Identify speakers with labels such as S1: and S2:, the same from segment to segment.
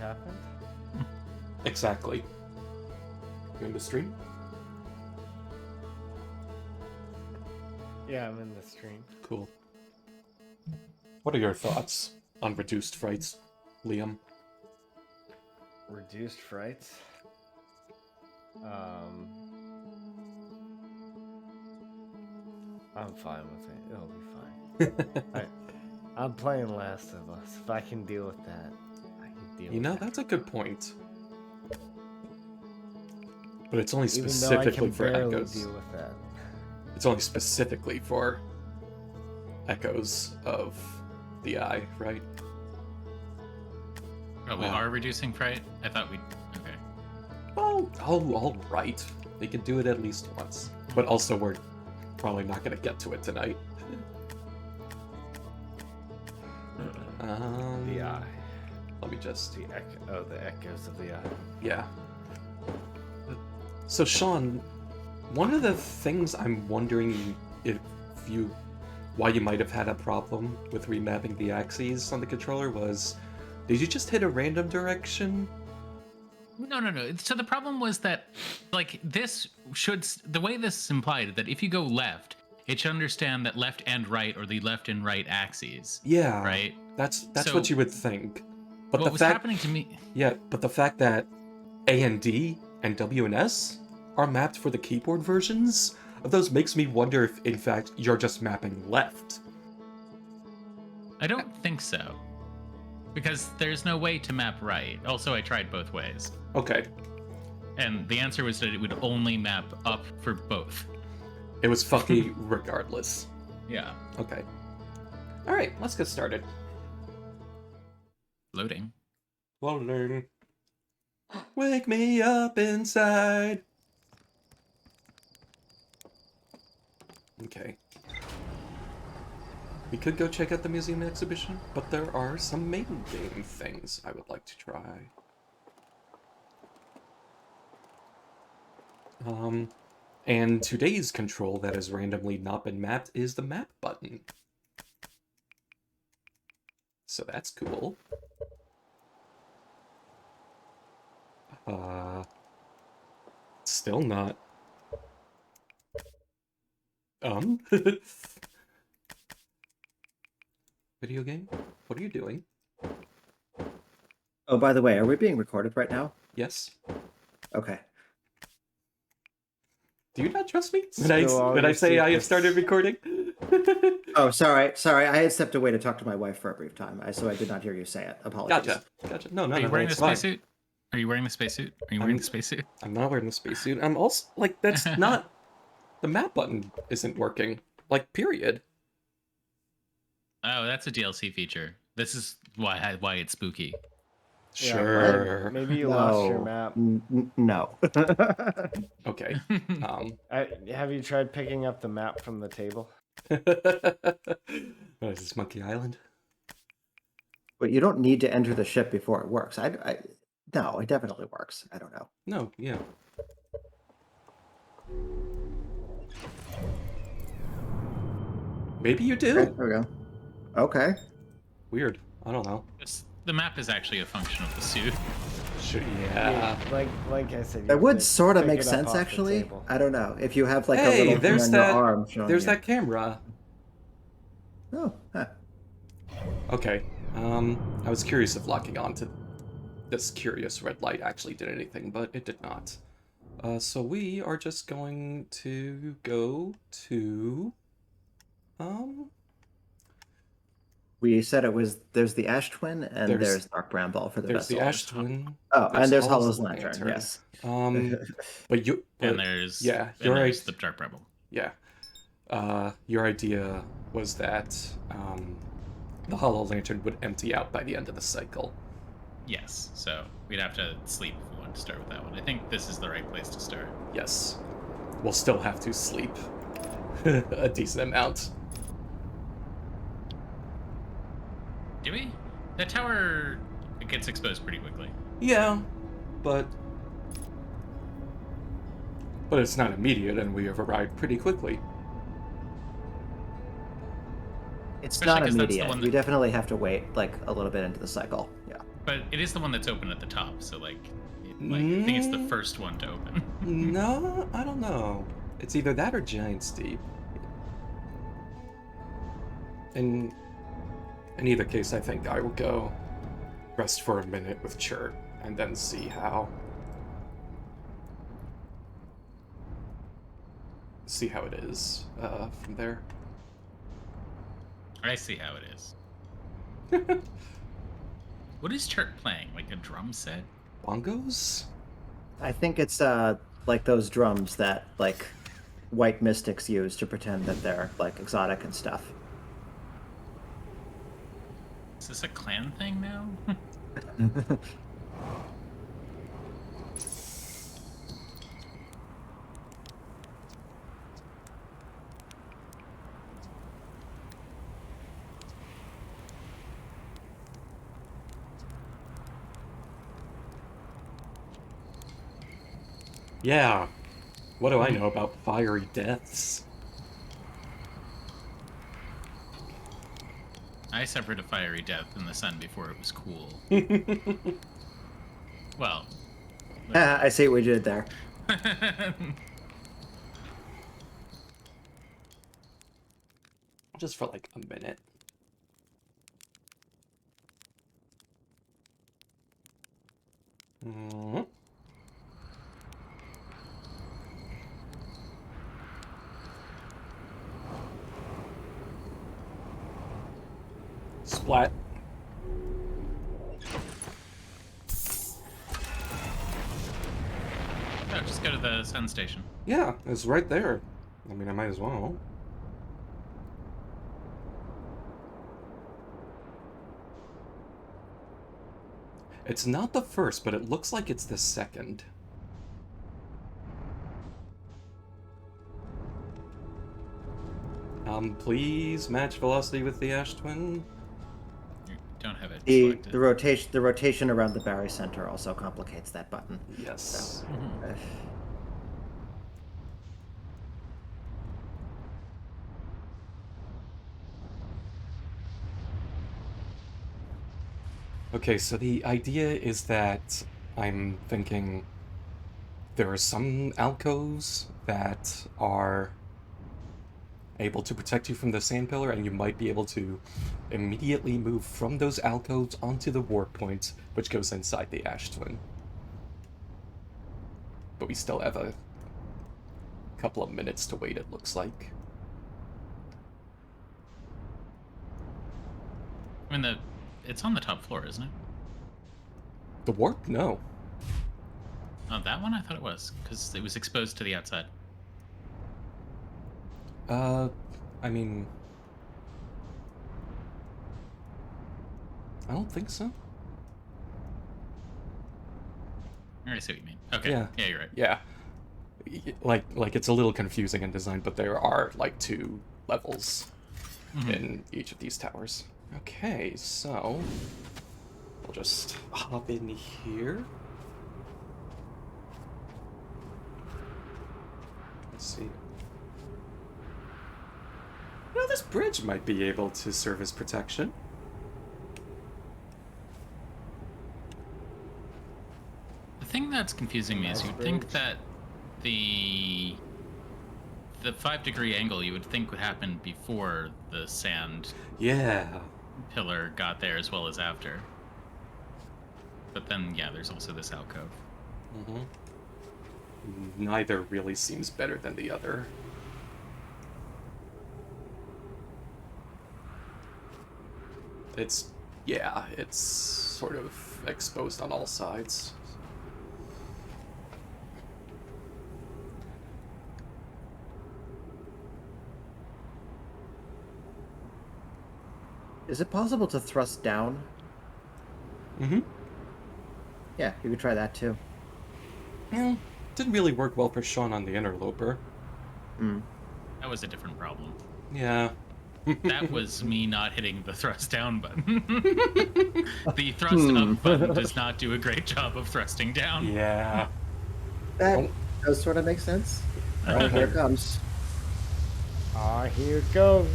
S1: happened?
S2: Exactly. You in the stream?
S1: Yeah, I'm in the stream.
S2: Cool. What are your thoughts on reduced frights, Liam?
S1: Reduced frights. I'm fine with it. It'll be fine. I'm playing Last of Us. If I can deal with that, I can deal
S2: You
S1: with
S2: know,
S1: that.
S2: that's a good point. But it's only
S1: Even though I
S2: specifically
S1: can
S2: for
S1: barely
S2: echoes.
S1: deal with that.
S2: It's only specifically for echoes of the eye, right?
S3: Oh, we are reducing fright? I thought we... Okay.
S2: Oh, all right. They could do it at least once. But also, we're probably not going to get to it tonight.
S1: The eye.
S2: Let me just...
S1: The echoes of the eye.
S2: Yeah. So, Sean, one of the things I'm wondering why you might have had a problem with remapping the axes on the controller was, did you just hit a random direction?
S3: No. So the problem was that, like, the way this is implied, that if you go left, it should understand that left and right are the left and right axes.
S2: Yeah.
S3: Right?
S2: That's
S3: So,
S2: what you would think. But
S3: what was happening to me...
S2: Yeah, but the fact that A and D and W and S are mapped for the keyboard versions of those makes me wonder if, in fact, you're just mapping left.
S3: I don't think so. Because there's no way to map right. Also, I tried both ways.
S2: Okay.
S3: And the answer was that it would only map up for both.
S2: It was fucky regardless.
S3: Yeah.
S2: Okay. Alright, let's get started.
S3: Loading.
S2: Loading. Wake me up inside. Okay. We could go check out the museum exhibition, but there are some main game things I would like to try. And today's control that has randomly not been mapped is the map button. So that's cool. Still not. Video game? What are you doing?
S4: Oh, by the way, are we being recorded right now?
S2: Yes?
S4: Okay.
S2: Do you not trust me?
S1: Spill all
S2: When I
S1: your
S2: say I have
S1: secrets.
S2: started recording?
S4: Oh, sorry. I had stepped away to talk to my wife for a brief time, so I did not hear you say it. Apologies.
S2: Gotcha. No,
S3: Are you wearing the
S2: it's fine.
S3: spacesuit? Are you wearing the spacesuit? Are you wearing the spacesuit?
S2: I'm not wearing the spacesuit. I'm also, like, that's not... The map button isn't working. Like, period.
S3: Oh, that's a DLC feature. This is why it's spooky.
S1: Yeah,
S2: Sure.
S1: maybe you lost your map.
S4: No.
S2: Okay.
S1: Have you tried picking up the map from the table?
S2: What is this, Monkey Island?
S4: But you don't need to enter the ship before it works. No, it definitely works. I don't know.
S2: No, yeah. Maybe you do.
S4: Okay, there we go. Okay.
S2: Weird. I don't know.
S3: The map is actually a function of the suit.
S2: Sure, yeah.
S1: Like I said. you
S4: That would
S1: could
S4: sort of
S1: pick
S4: make
S1: it up
S4: sense,
S1: off the
S4: actually.
S1: table.
S4: I don't know. If you have like a
S2: Hey,
S4: little thing
S2: there's
S4: on
S2: that.
S4: your arm showing
S2: There's
S4: you.
S2: that camera.
S4: Oh, huh.
S2: Okay. I was curious if locking onto this curious red light actually did anything, but it did not. So we are just going to go to...
S4: We said it was, there's the Ash Twin and
S2: There's-
S4: there's Dark Bramble for the
S2: There's the
S4: vessels.
S2: Ash Twin.
S4: Oh, and there's
S2: Hollow's
S4: Hollow's Lantern, yes.
S2: But you...
S3: And
S2: but-
S3: there's
S2: yeah,
S3: and
S2: you're
S3: there's
S2: right.
S3: the Dark Rebel.
S2: Yeah. Your idea was that the Hollow Lantern would empty out by the end of the cycle.
S3: Yes. So we'd have to sleep if we wanted to start with that one. I think this is the right place to start.
S2: Yes. We'll still have to sleep a decent amount.
S3: Do we? That tower gets exposed pretty quickly.
S2: Yeah, but it's not immediate, and we have arrived pretty quickly.
S4: It's
S3: Especially
S4: not
S3: 'cause that's the
S4: immediate.
S3: one
S4: You
S3: that-
S4: definitely have to wait like a little bit into the cycle. Yeah.
S3: But it is the one that's open at the top, so like I think it's the first one to open.
S2: No, I don't know. It's either that or Giant's Deep. In either case, I think I will go rest for a minute with Chert and then see how it is from there.
S3: I see how it is. What is Chert playing? Like a drum set?
S2: Bongos?
S4: I think it's like those drums that like white mystics use to pretend that they're like exotic and stuff.
S3: Is this a clan thing now?
S2: Yeah. What do I know about fiery deaths?
S3: I suffered a fiery death in the sun before it was cool. Well,
S4: I see what we did there.
S2: Just for like a minute. Mhm. Splat.
S3: no, just go to the sun station.
S2: Yeah, it's right there. I mean, I might as well. It's not the first, but it looks like it's the second. Please match velocity with the Ash Twin.
S3: You don't have it
S4: The
S3: selected.
S4: the rotation around the Barry Center also complicates that button.
S2: Yes.
S3: Mhm.
S2: Okay, so the idea is that I'm thinking there are some alcoves that are able to protect you from the sand pillar, and you might be able to immediately move from those alcoves onto the warp point, which goes inside the Ash Twin. But we still have a couple of minutes to wait, it looks like.
S3: I mean, it's on the top floor, isn't it?
S2: The warp? No.
S3: Oh, that one? I thought it was, because it was exposed to the outside.
S2: I mean... I don't think so.
S3: I see what you mean. Okay.
S2: Yeah.
S3: Yeah, you're right.
S2: Yeah. Like it's a little confusing in design, but there are like 2 levels in each of these towers. Okay, so we'll just hop in here. Let's see. You know, this bridge might be able to serve as protection.
S3: The thing that's confusing me is
S1: Nice
S3: you'd think
S1: bridge.
S3: that the 5-degree angle you would think would happen before the sand
S2: Yeah.
S3: pillar got there as well as after. But then, yeah, there's also this alcove.
S2: Mm-hmm. Neither really seems better than the other. It's sort of exposed on all sides.
S4: Is it possible to thrust down?
S2: Mm-hmm.
S4: Yeah, you could try that too.
S2: Well, didn't really work well for Sean on the interloper.
S4: Mm.
S3: That was a different problem.
S2: Yeah.
S3: That was me not hitting the thrust down button. The thrust up button does not do a great job of thrusting down.
S2: Yeah.
S4: That
S2: Oh.
S4: does sort of make sense. Oh, here it comes.
S1: Ah, here it goes.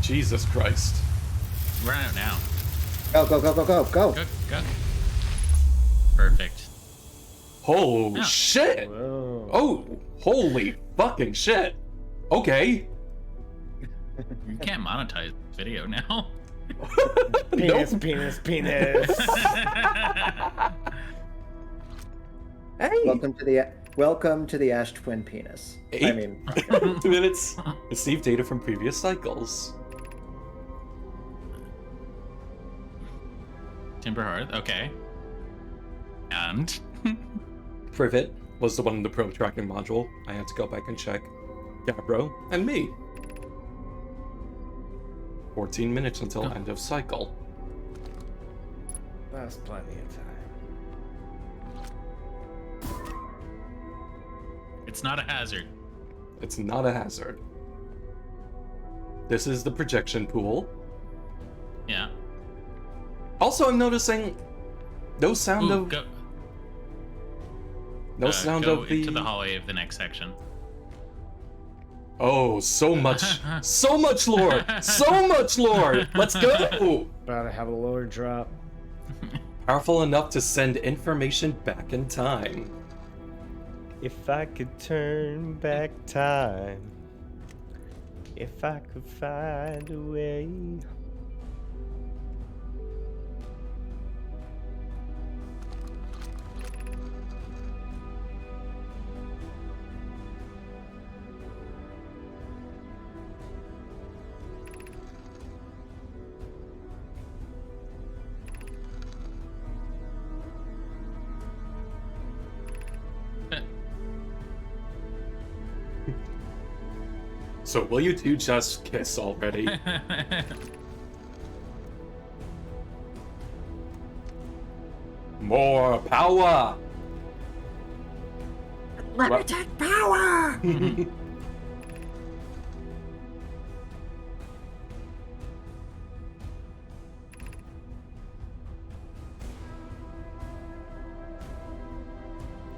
S2: Jesus Christ.
S3: We're out now.
S4: Go, go, go, go, go, go.
S3: Go, go. Perfect.
S2: Oh,
S3: Yeah.
S2: shit!
S1: Whoa.
S2: Oh, holy fucking shit. Okay.
S3: You can't monetize video now.
S1: Penis,
S2: Nope.
S1: penis, penis.
S2: Hey.
S4: Welcome to the Ash Twin penis. I
S2: 8
S4: mean,
S2: minutes. Receive data from previous cycles.
S3: Timber Hearth, okay. And
S2: Privet was the one in the probe tracking module. I had to go back and check. Gabbro and me. 14 minutes until
S3: Oh.
S2: end of cycle.
S1: That's plenty of time.
S3: it's not a hazard.
S2: It's not a hazard. This is the projection pool.
S3: Yeah.
S2: Also, I'm noticing no sound
S3: Ooh,
S2: of
S3: go,
S2: no sound
S3: go
S2: of the.
S3: into the hallway of the next section.
S2: Oh, so much, so much lore, so much lore. Let's go.
S1: About to have a lower drop.
S2: Powerful enough to send information back in time.
S1: If I could turn back time. If I could find a way.
S2: So will you two just kiss already? More power!
S4: limited power.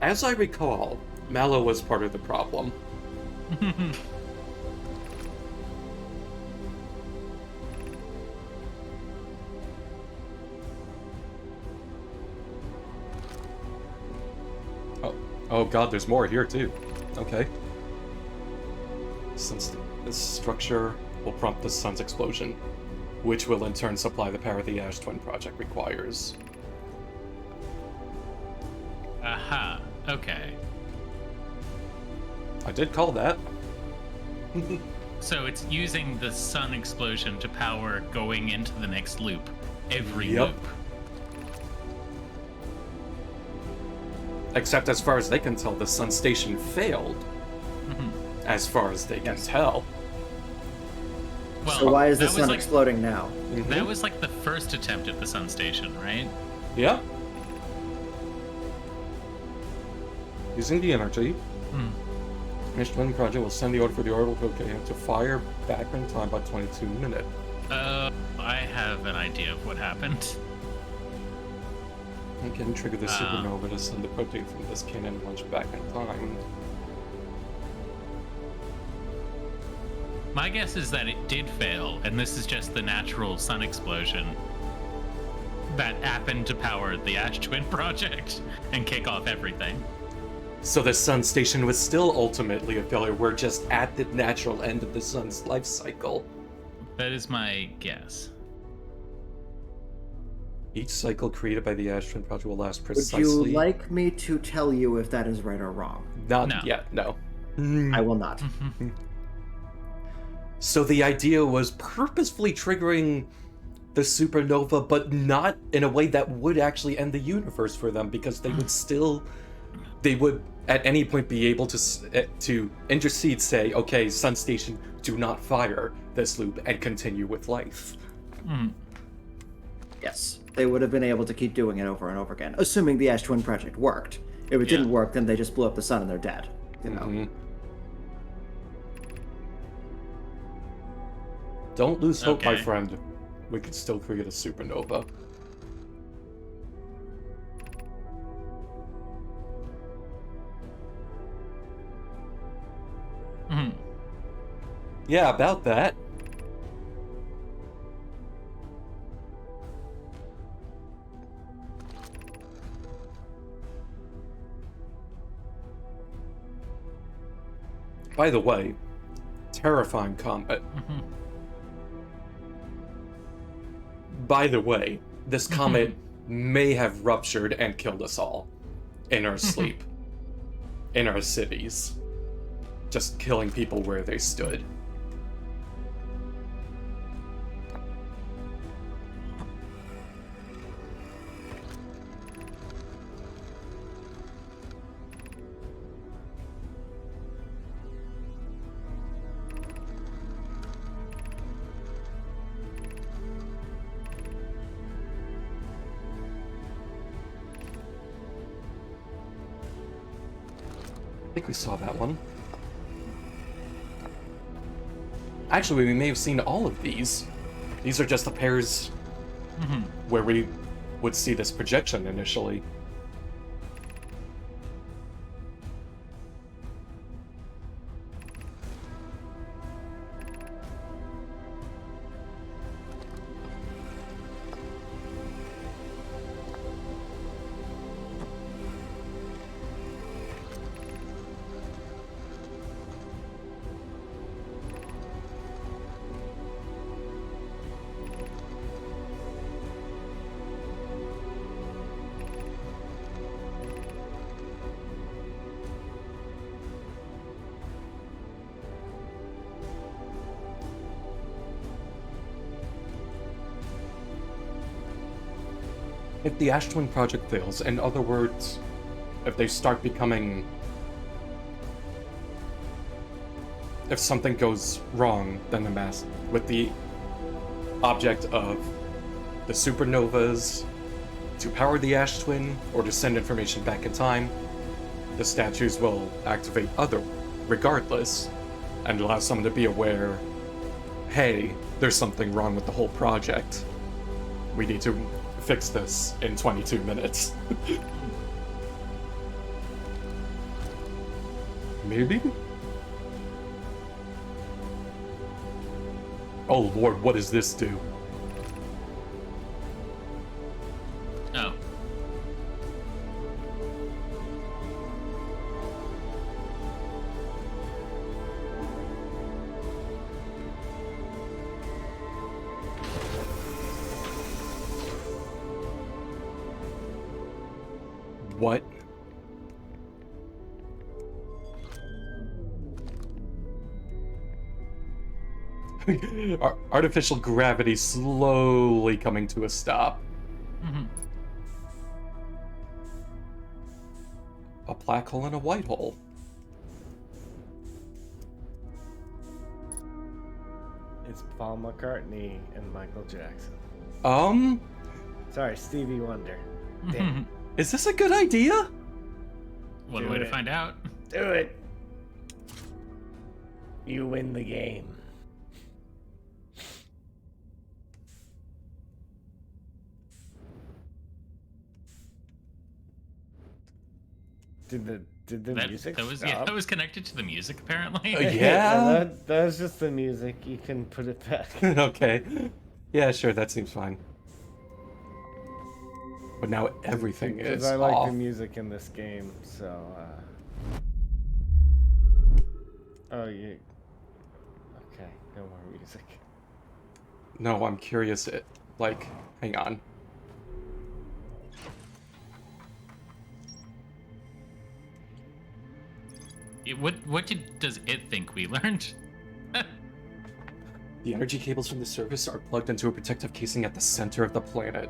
S2: As I recall, Mallow was part of the problem. Oh god, there's more here too. Okay. Since this structure will prompt the sun's explosion, which will in turn supply the power the Ash Twin project requires.
S3: Aha. Okay.
S2: I did call that.
S3: So it's using the sun explosion to power going into the next loop. Every
S2: Yep.
S3: loop.
S2: Except as far as they can tell, the sun station failed. As far as they can tell.
S3: Well,
S4: So why is the
S3: that was
S4: sun
S3: like,
S4: exploding now?
S3: That was like the first attempt at the sun station, right?
S2: Yeah. Using the energy, Ash Twin project will send the order for the orbital program to fire back in time by 22 minutes.
S3: I have an idea of what happened.
S2: I can trigger the supernova to send the protein from this cannon launch back in time.
S3: My guess is that it did fail, and this is just the natural sun explosion that happened to power the Ash Twin project and kick off everything.
S2: So the sun station was still ultimately a failure. We're just at the natural end of the sun's life cycle.
S3: That is my guess.
S2: Each cycle created by the Ash Twin project will last
S4: Would
S2: precisely.
S4: you like me to tell you if that is right or wrong?
S2: Not
S3: No.
S2: yet, no.
S4: I will not.
S2: So the idea was purposefully triggering the supernova, but not in a way that would actually end the universe for them, because they would at any point be able to intercede, say, okay, Sun Station, do not fire this loop and continue with life.
S4: Yes. They would have been able to keep doing it over and over again, assuming the Ash Twin project worked. If it didn't work, then they just blew up the sun and they're dead. You know?
S2: Don't lose hope, my
S3: Okay.
S2: friend. We could still create a supernova. Yeah, about that. By the way, terrifying comet. By the way, this comet may have ruptured and killed us all in our sleep, in our cities, just killing people where they stood. I think we saw that one. Actually, we may have seen all of these. These are just the pairs where we would see this projection initially. If the Ash Twin project fails, in other words, if they start becoming... If something goes wrong, then the mass... with the object of the supernovas to power the Ash Twin, or to send information back in time, the statues will activate regardless, and allow someone to be aware, hey, there's something wrong with the whole project. We need to fix this in 22 minutes. Maybe? Oh lord, what does this do?
S3: Oh.
S2: What? Artificial gravity slowly coming to a stop. A black hole and a white hole.
S1: It's Paul McCartney and Michael Jackson. Sorry, Stevie Wonder. Damn.
S2: Is this a good idea?
S3: One
S1: Do
S3: way to
S1: it.
S3: find out.
S1: Do it. You win the game. Did the music
S3: That was
S1: stop?
S3: that was connected to the music apparently.
S2: Yeah.
S1: That was just the music. You can put it back.
S2: Okay. Yeah, sure, that seems fine. But now everything
S1: Because
S2: is
S1: I like
S2: off.
S1: the music in this game, so Oh, you... Okay, no more music.
S2: No, I'm curious. Hang on.
S3: Does it think we learned?
S2: The energy cables from the surface are plugged into a protective casing at the center of the planet.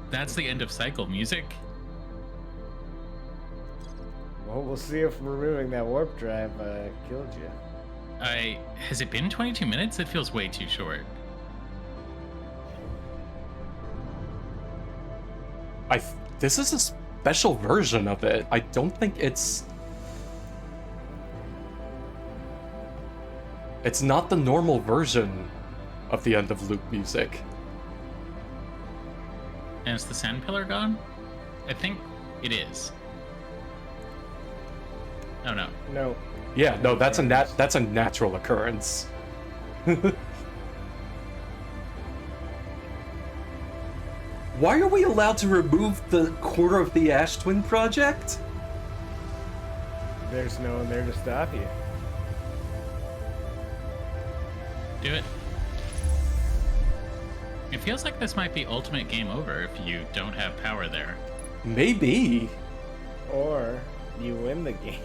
S3: That's the end of cycle music.
S1: Well, we'll see if removing that warp drive killed you.
S3: Has it been 22 minutes? It feels way too short.
S2: This is a special version of it. I don't think it's not the normal version of the end of loop music.
S3: And is the sand pillar gone? I think it is. Oh no.
S1: No.
S2: Yeah, no, that's a natural occurrence. Why are we allowed to remove the core of the Ash Twin project?
S1: There's no one there to stop you.
S3: Do it. It feels like this might be ultimate game over if you don't have power there.
S2: Maybe.
S1: Or you win the game.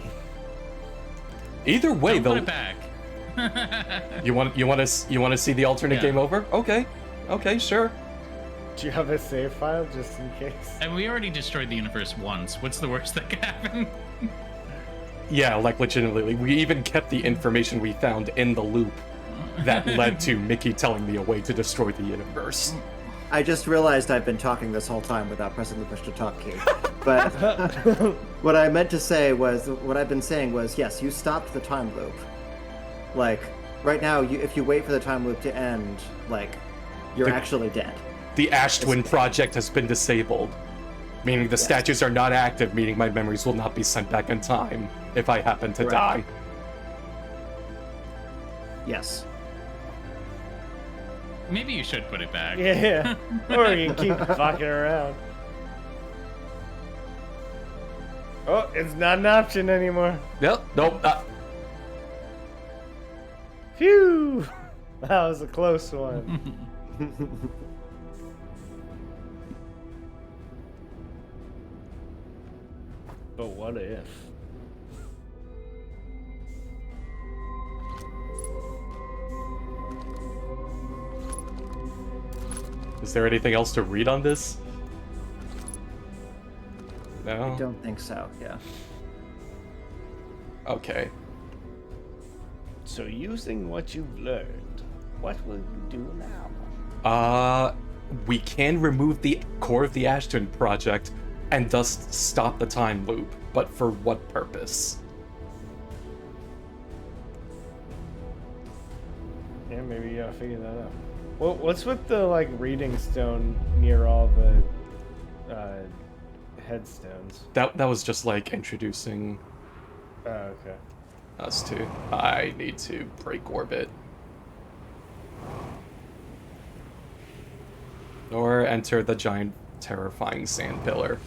S2: Either way,
S3: Don't
S2: though.
S3: put it back.
S2: You want to see the alternate
S3: Yeah.
S2: game over? Okay, sure.
S1: Do you have a save file just in case?
S3: And we already destroyed the universe once. What's the worst that could happen?
S2: Yeah, like legitimately, we even kept the information we found in the loop that led to Mickey telling me a way to destroy the universe.
S4: I just realized I've been talking this whole time without pressing the push to talk key. But what I meant to say was, what I've been saying was, yes, you stopped the time loop. Like, right now, if you wait for the time loop to end, like, you're actually dead.
S2: The Ash Twin project has been disabled, meaning the statues are not active, meaning my memories will not be sent back in time if I happen to die.
S4: Yes.
S3: Maybe you should put it back.
S1: Yeah. Or you can keep fucking around. Oh, it's not an option anymore.
S2: Nope.
S1: Phew! That was a close one. But what if?
S2: Is there anything else to read on this? No?
S4: I don't think so, yeah.
S2: Okay.
S1: So using what you've learned, what will you do now?
S2: We can remove the core of the Ash Twin project and thus stop the time loop, but for what purpose?
S1: Yeah, maybe you gotta figure that out. Well, what's with the like reading stone near all the headstones?
S2: That was just like introducing
S1: Oh, okay.
S2: us to. I need to break orbit. Or enter the giant terrifying sand pillar.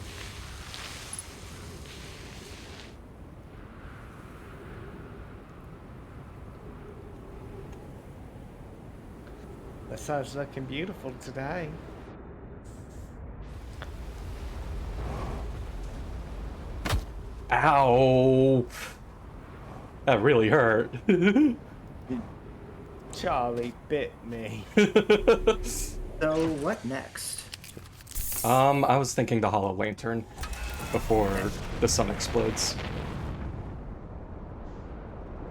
S1: The sun's looking beautiful today.
S2: Ow! That really hurt.
S1: Charlie bit me.
S4: So, what next?
S2: I was thinking the Hollow Lantern before the sun explodes.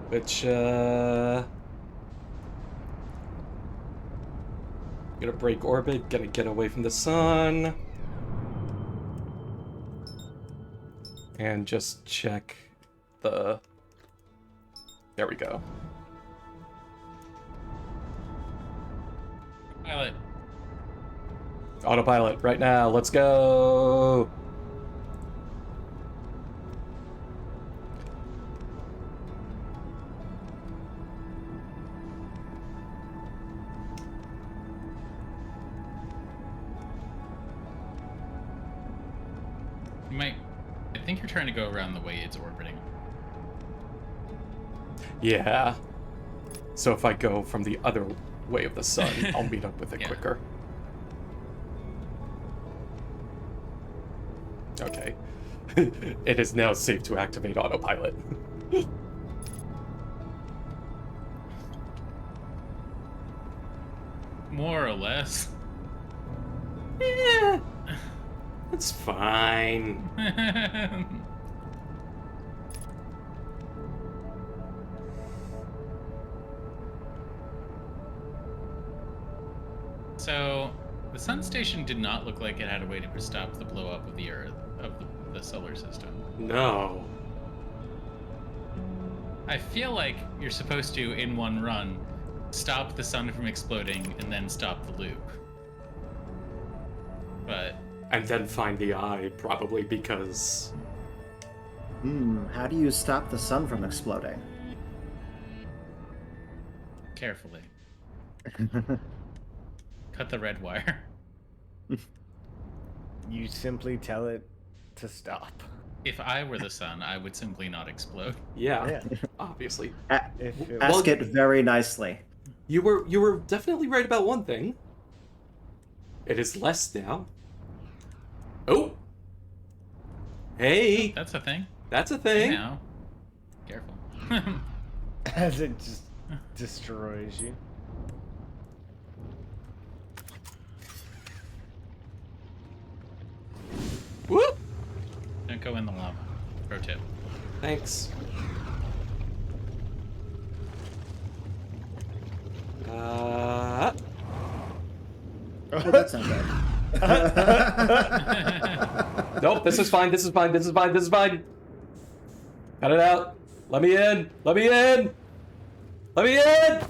S2: Which, gonna break orbit, gonna get away from the sun. And just check the... There we go.
S3: Pilot.
S2: Autopilot, right now, let's go!
S3: You might. I think you're trying to go around the way it's orbiting.
S2: Yeah. So if I go from the other way of the sun, I'll meet up with it
S3: Yeah.
S2: quicker. Okay. It is now safe to activate autopilot.
S3: More or less.
S2: Yeah. It's fine.
S3: So, the sun station did not look like it had a way to stop the blow up of the Earth, of the solar system.
S2: No.
S3: I feel like you're supposed to, in one run, stop the sun from exploding and then stop the loop. But
S2: And then find the eye, probably because...
S4: How do you stop the sun from exploding?
S3: carefully. Cut the red wire.
S1: You simply tell it to stop.
S3: If I were the sun, I would simply not explode.
S2: Yeah,
S1: Yeah.
S2: obviously.
S1: If it
S4: Ask
S2: Well-
S4: it very nicely.
S2: You were definitely right about one thing. It is less now. Oh. Hey,
S3: That's a thing.
S2: that's a thing.
S3: Now, careful.
S1: as it just destroys you.
S2: Whoop.
S3: Don't go in the lava. Pro tip.
S2: Thanks.
S4: Oh, that's not bad.
S2: Nope, this is fine, this is fine, this is fine, this is fine. Cut it out. Let me in. Let me in. Let me in.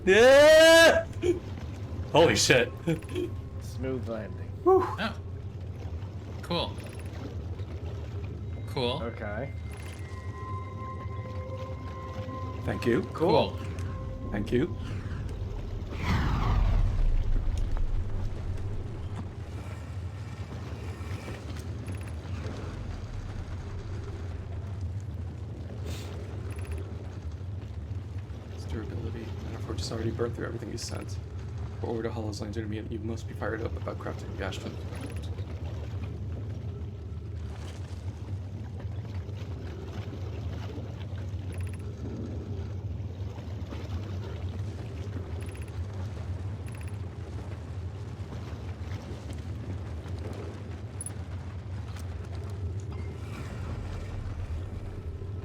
S2: Yeah. Holy shit.
S1: Smooth landing.
S3: Oh. Cool. Cool.
S1: Okay.
S2: Thank you.
S3: Cool.
S2: Thank you. Its durability. Manafort just already burned through everything you sent. For order to Hollows Lantern to me, you must be fired up about crafting the Ashtun.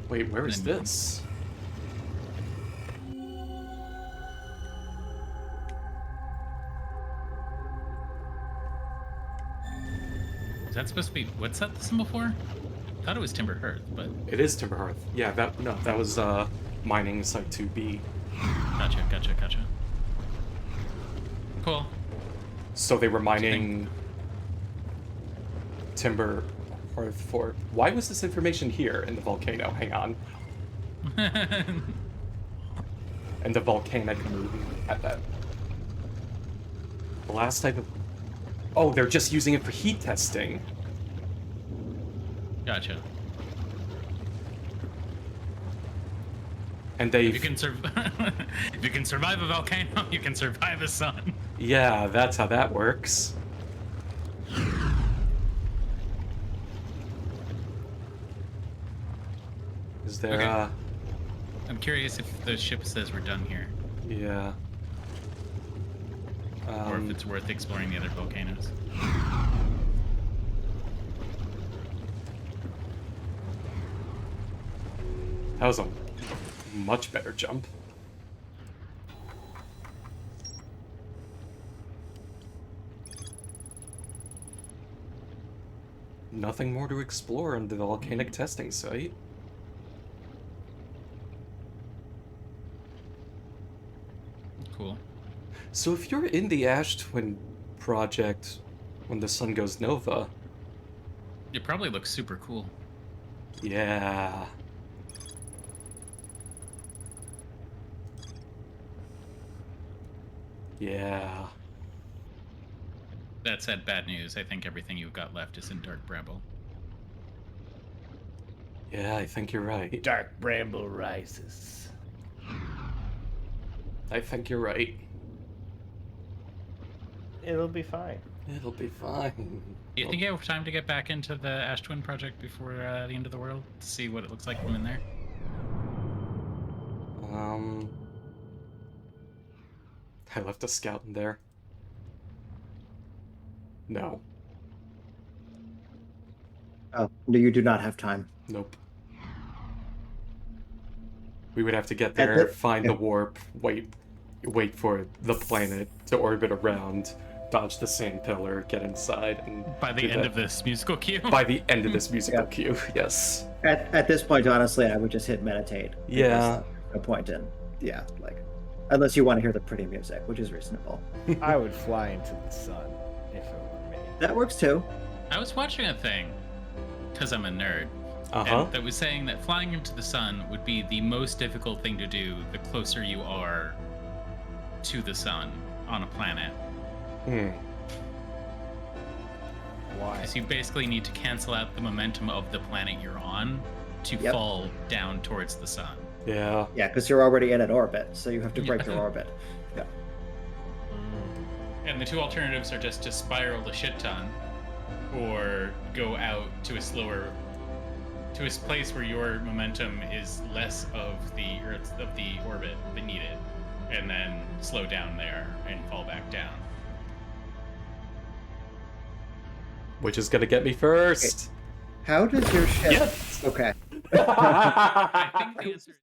S2: Wait, where is this?
S3: Is that supposed to be what's that symbol for? I thought it was Timber Hearth, but
S2: It is Timber Hearth. Yeah, that was mining site 2B.
S3: gotcha. Cool.
S2: So they were mining Timber Hearth for. Why was this information here in the volcano? Hang on. And the volcanic moon at that. The last type of. Oh, they're just using it for heat testing.
S3: Gotcha.
S2: And they.
S3: If you can if you can survive a volcano, you can survive a sun.
S2: Yeah, that's how that works. Is there,
S3: Okay. I'm curious if the ship says we're done here,
S2: yeah.
S3: or if it's worth exploring the other volcanoes.
S2: That was a much better jump. Nothing more to explore on the volcanic testing site.
S3: Cool.
S2: So if you're in the Ash Twin project when the sun goes nova,
S3: It probably looks super cool.
S2: yeah. Yeah.
S3: That said, bad news. I think everything you've got left is in Dark Bramble.
S2: Yeah, I think you're right.
S1: Dark Bramble rises.
S2: I think you're right.
S1: It'll be fine.
S2: It'll be fine.
S3: Do you think you have time to get back into the Ash Twin project before the end of the world to see what it looks like from in there?
S2: I left a scout in there. No.
S4: Oh, no, you do not have time.
S2: Nope. We would have to get
S4: At
S2: there,
S4: the-
S2: find the
S4: yeah.
S2: warp, wait for the planet to orbit around, dodge the sand pillar, get inside, and
S3: By the
S2: do
S3: end
S2: that.
S3: of this musical cue?
S2: By the end of this musical
S4: Yeah.
S2: cue, yes.
S4: At this point, honestly, I would just hit meditate. because
S2: Yeah.
S4: there's no point in, yeah, like, unless you want to hear the pretty music, which is reasonable.
S1: I would fly into the sun if it were me.
S4: That works too.
S3: I was watching a thing, because I'm a nerd, and that was saying that flying into the sun would be the most difficult thing to do the closer you are to the sun on a planet.
S2: Hmm.
S1: Why?
S3: Because you basically need to cancel out the momentum of the planet you're on to
S4: Yep.
S3: fall down towards the sun.
S2: Yeah.
S4: Yeah, because you're already in an orbit, so you have to break
S3: Yeah.
S4: your orbit. Yeah.
S3: And the two alternatives are just to spiral a shit ton, or go out to a place where your momentum is less of the orbit than needed, and then slow down there and fall back down.
S2: Which is gonna get me first.
S4: How does your ship?
S2: Yes.
S4: Okay.
S3: I think the answer is